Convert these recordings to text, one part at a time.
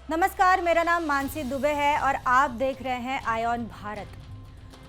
नमस्कार, मेरा नाम मानसी दुबे है और आप देख रहे हैं आयोन भारत।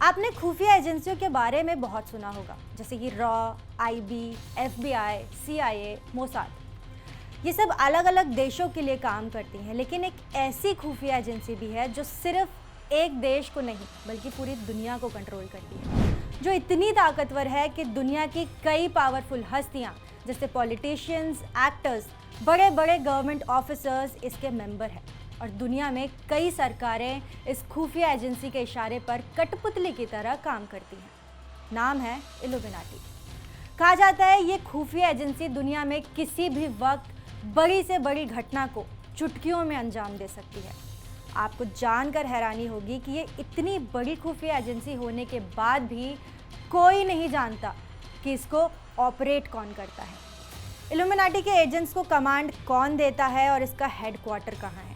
आपने खुफिया एजेंसियों के बारे में बहुत सुना होगा, जैसे कि raw, IB, FBI, CIA, Mossad. ये सब अलग अलग देशों के लिए काम करती हैं, लेकिन एक ऐसी खुफिया एजेंसी भी है जो सिर्फ एक देश को नहीं बल्कि पूरी दुनिया को कंट्रोल करती है, जो इतनी ताकतवर है कि दुनिया की कई पावरफुल हस्तियां जैसे पॉलिटिशियंस, एक्टर्स, बड़े बड़े गवर्नमेंट ऑफिसर्स इसके मेंबर हैं। और दुनिया में कई सरकारें इस खुफिया एजेंसी के इशारे पर कठपुतली की तरह काम करती हैं। नाम है इल्यूमिनाटी। कहा जाता है ये खुफिया एजेंसी दुनिया में किसी भी वक्त बड़ी से बड़ी घटना को चुटकियों में अंजाम दे सकती है। आपको जानकर हैरानी होगी कि ये इतनी बड़ी खुफिया एजेंसी होने के बाद भी कोई नहीं जानता कि इसको ऑपरेट कौन करता है। इल्यूमिनाटी के एजेंट्स को कमांड कौन देता है और इसका हेडक्वार्टर कहाँ है।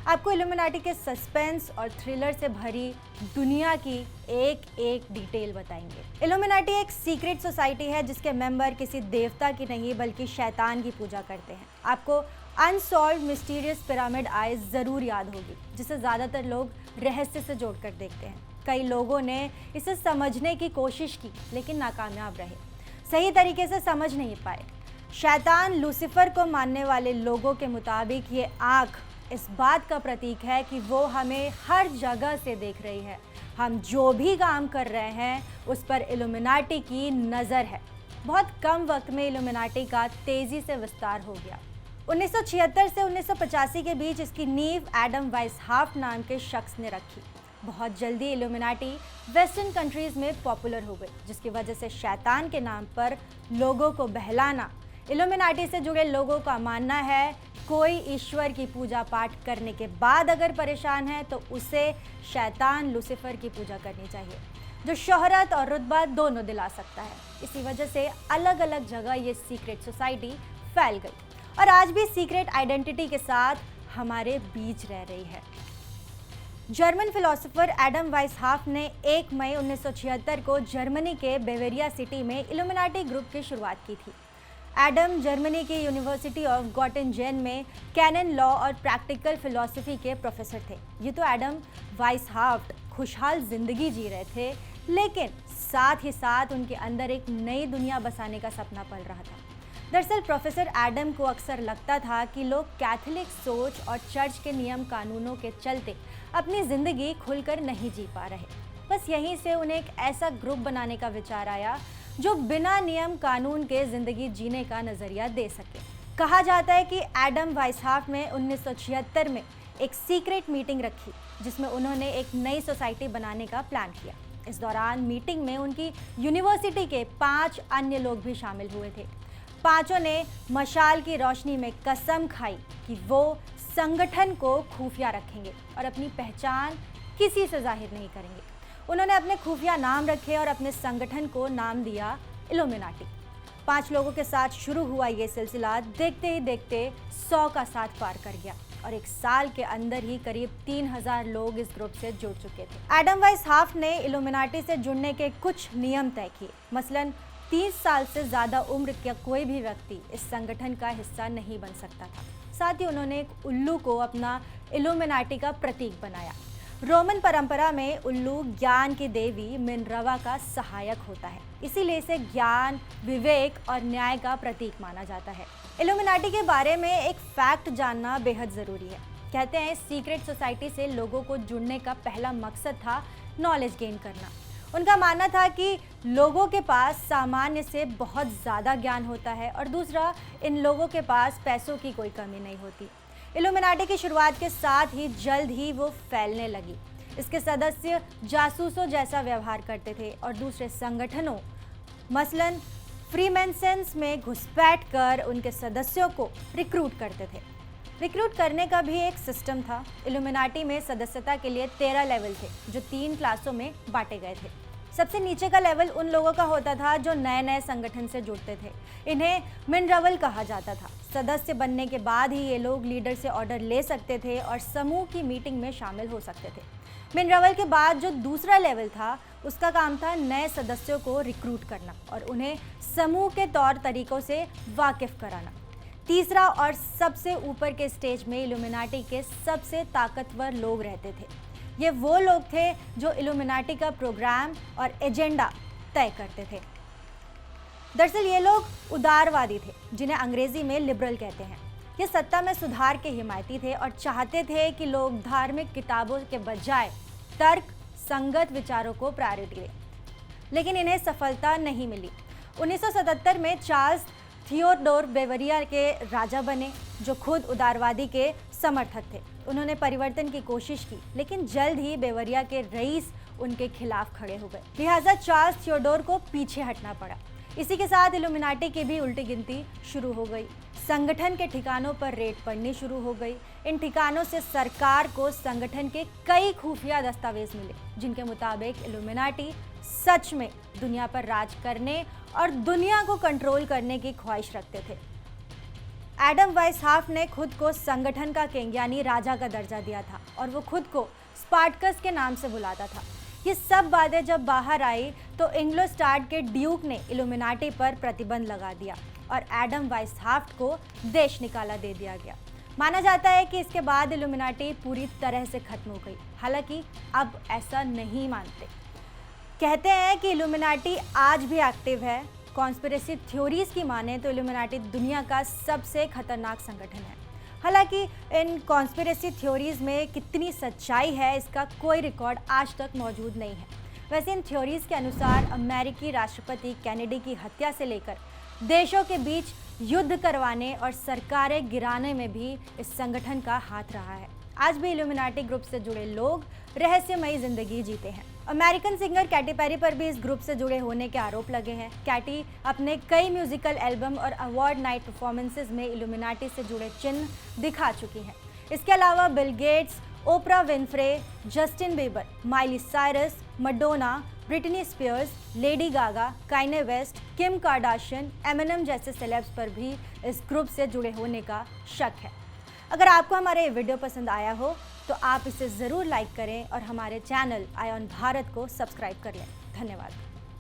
आपको इल्यूमिनाटी के सस्पेंस और थ्रिलर से भरी दुनिया की एक एक डिटेल बताएंगे। इल्यूमिनाटी एक सीक्रेट सोसाइटी है जिसके मेंबर किसी देवता की नहीं बल्कि शैतान की पूजा करते हैं। आपको अनसॉल्व मिस्टीरियस पिरामिड आई ज़रूर याद होगी, जिसे ज़्यादातर लोग रहस्य से जोड़कर देखते हैं। कई लोगों ने इसे समझने की कोशिश की लेकिन नाकामयाब रहे, सही तरीके से समझ नहीं पाए। शैतान लूसीफर को मानने वाले लोगों के मुताबिक ये आँख इस बात का प्रतीक है कि वो हमें हर जगह से देख रही है। हम जो भी काम कर रहे हैं उस पर इल्यूमिनाटी की नज़र है। बहुत कम वक्त में इल्यूमिनाटी का तेज़ी से विस्तार हो गया। 1976 से 1985 के बीच इसकी नींव एडम वाइसहाफ्ट नाम के शख्स ने रखी। बहुत जल्दी इल्यूमिनाटी वेस्टर्न कंट्रीज़ में पॉपुलर हो गई, जिसकी वजह से शैतान के नाम पर लोगों को बहलाना। इल्यूमिनाटी से जुड़े लोगों का मानना है कोई ईश्वर की पूजा पाठ करने के बाद अगर परेशान है तो उसे शैतान लूसीफर की पूजा करनी चाहिए, जो शोहरत और रुतबा दोनों दिला सकता है। इसी वजह से अलग अलग जगह ये सीक्रेट सोसाइटी फैल गई और आज भी सीक्रेट आइडेंटिटी के साथ हमारे बीच रह रही है। जर्मन फिलोसोफर एडम वाइसहाफ्ट ने 1 मई 1976 को जर्मनी के बेवेरिया सिटी में इल्यूमिनाटी ग्रुप की शुरुआत की थी। एडम जर्मनी की यूनिवर्सिटी ऑफ गॉटिंजेन में कैनन लॉ और प्रैक्टिकल फिलॉसफी के प्रोफेसर थे। ये तो एडम वाइसहाफ्ट खुशहाल जिंदगी जी रहे थे, लेकिन साथ ही साथ उनके अंदर एक नई दुनिया बसाने का सपना पल रहा था। दरअसल प्रोफेसर एडम को अक्सर लगता था कि लोग कैथोलिक सोच और चर्च के नियम कानूनों के चलते अपनी ज़िंदगी खुलकर नहीं जी पा रहे। बस यहीं से उन्हें एक ऐसा ग्रुप बनाने का विचार आया जो बिना नियम कानून के ज़िंदगी जीने का नज़रिया दे सके। कहा जाता है कि एडम वाइसहाफ्ट ने 1976 में एक सीक्रेट मीटिंग रखी जिसमें उन्होंने एक नई सोसाइटी बनाने का प्लान किया। इस दौरान मीटिंग में उनकी यूनिवर्सिटी के 5 अन्य लोग भी शामिल हुए थे। पांचों ने मशाल की रोशनी में कसम खाई कि वो संगठन को खुफिया रखेंगे और अपनी पहचान किसी से जाहिर नहीं करेंगे। उन्होंने अपने खुफिया नाम रखे और अपने संगठन को नाम दिया इल्यूमिनाटी। 5 लोगों के साथ शुरू हुआ ये सिलसिला देखते ही देखते 100 का साथ पार कर गया और 1 साल के अंदर ही करीब 3000 लोग इस ग्रुप से जुड़ चुके थे। एडम वाइसहाफ्ट ने इल्यूमिनाटी से जुड़ने के कुछ नियम तय किए। मसलन 30 साल से ज़्यादा उम्र का कोई भी व्यक्ति इस संगठन का हिस्सा नहीं बन सकता था। साथ ही उन्होंने एक उल्लू को अपना इल्यूमिनाटी का प्रतीक बनाया। रोमन परंपरा में उल्लू ज्ञान की देवी मिनर्वा का सहायक होता है, इसीलिए इसे ज्ञान, विवेक और न्याय का प्रतीक माना जाता है। इल्यूमिनाटी के बारे में एक फैक्ट जानना बेहद ज़रूरी है। कहते हैं इस सीक्रेट सोसाइटी से लोगों को जुड़ने का पहला मकसद था नॉलेज गेन करना। उनका मानना था कि लोगों के पास सामान्य से बहुत ज़्यादा ज्ञान होता है और दूसरा, इन लोगों के पास पैसों की कोई कमी नहीं होती। इल्यूमिनाटी की शुरुआत के साथ ही जल्द ही वो फैलने लगी। इसके सदस्य जासूसों जैसा व्यवहार करते थे और दूसरे संगठनों मसलन फ्रीमेसन्स में घुसपैठ कर उनके सदस्यों को रिक्रूट करते थे। रिक्रूट करने का भी एक सिस्टम था। इल्यूमिनाटी में सदस्यता के लिए 13 लेवल थे जो 3 क्लासों में बांटे गए थे। सबसे नीचे का लेवल उन लोगों का होता था जो नए नए संगठन से जुड़ते थे। इन्हें मिनरवल कहा जाता था। सदस्य बनने के बाद ही ये लोग लीडर से ऑर्डर ले सकते थे और समूह की मीटिंग में शामिल हो सकते थे। मिनरवल के बाद जो दूसरा लेवल था उसका काम था नए सदस्यों को रिक्रूट करना और उन्हें समूह के तौर तरीकों से वाकिफ कराना। तीसरा और सबसे ऊपर के स्टेज में इल्यूमिनाटी के सबसे ताकतवर लोग रहते थे। ये वो लोग थे जो इल्यूमिनाटी का प्रोग्राम और एजेंडा तय करते थे। दरअसल ये लोग उदारवादी थे, जिन्हें अंग्रेजी में लिबरल कहते हैं। ये सत्ता में सुधार के हिमायती थे और चाहते थे कि लोग धार्मिक किताबों के बजाय तर्क संगत विचारों को प्रायोरिटी दें, लेकिन इन्हें सफलता नहीं मिली। 1977 में चार्ल्स थियोडोर बेवरिया के राजा बने, जो खुद उदारवादी के समर्थक थे। उन्होंने परिवर्तन की कोशिश की, लेकिन जल्द ही बेवरिया के रईस उनके खिलाफ खड़े हो गए। लिहाजा चार्ल्स थियोडोर को पीछे हटना पड़ा। इसी के साथ इल्यूमिनाटी की भी उल्टी गिनती शुरू हो गई। संगठन के ठिकानों पर रेड पड़नी शुरू हो गई। इन ठिकानों से सरकार को संगठन के कई खुफिया दस्तावेज मिले, जिनके मुताबिक इल्यूमिनाटी सच में दुनिया पर राज करने और दुनिया को कंट्रोल करने की ख्वाहिश रखते थे। एडम वाइसहाफ्ट ने खुद को संगठन का किंग यानी राजा का दर्जा दिया था और वो खुद को स्पार्टकस के नाम से बुलाता था। ये सब बातें जब बाहर आई तो इंग्लोस्टाड के ड्यूक ने इल्यूमिनाटी पर प्रतिबंध लगा दिया और एडम वाइसहाफ्ट को देश निकाला दे दिया गया। माना जाता है कि इसके बाद इल्यूमिनाटी पूरी तरह से खत्म हो गई। हालांकि अब ऐसा नहीं मानते। कहते हैं कि इल्यूमिनाटी आज भी एक्टिव है। कॉन्स्पिरेसी थ्योरीज की माने तो इल्यूमिनाटी दुनिया का सबसे खतरनाक संगठन है। हालांकि इन कॉन्स्पिरेसी थ्योरीज में कितनी सच्चाई है, इसका कोई रिकॉर्ड आज तक मौजूद नहीं है। वैसे इन थ्योरीज के अनुसार अमेरिकी राष्ट्रपति कैनेडी की हत्या से लेकर देशों के बीच युद्ध करवाने और सरकारें गिराने में भी इस संगठन का हाथ रहा है। आज भी इल्यूमिनाटी ग्रुप से जुड़े लोग रहस्यमयी जिंदगी जीते हैं। अमेरिकन सिंगर कैटी पेरी पर भी इस ग्रुप से जुड़े होने के आरोप लगे हैं। कैटी अपने कई म्यूजिकल एल्बम और अवार्ड नाइट परफॉर्मेंसेज में इल्यूमिनाटी से जुड़े चिन्ह दिखा चुकी हैं। इसके अलावा Bill Gates, Oprah Winfrey, Justin Bieber, Miley Cyrus, Madonna, Britney Spears, Lady Gaga, Kanye West, Kim Kardashian, Eminem जैसे सेलेब्स पर भी इस ग्रुप से जुड़े होने का शक है। अगर आपको हमारा ये वीडियो पसंद आया हो तो आप इसे ज़रूर लाइक करें और हमारे चैनल आयॉन भारत को सब्सक्राइब कर लें। धन्यवाद।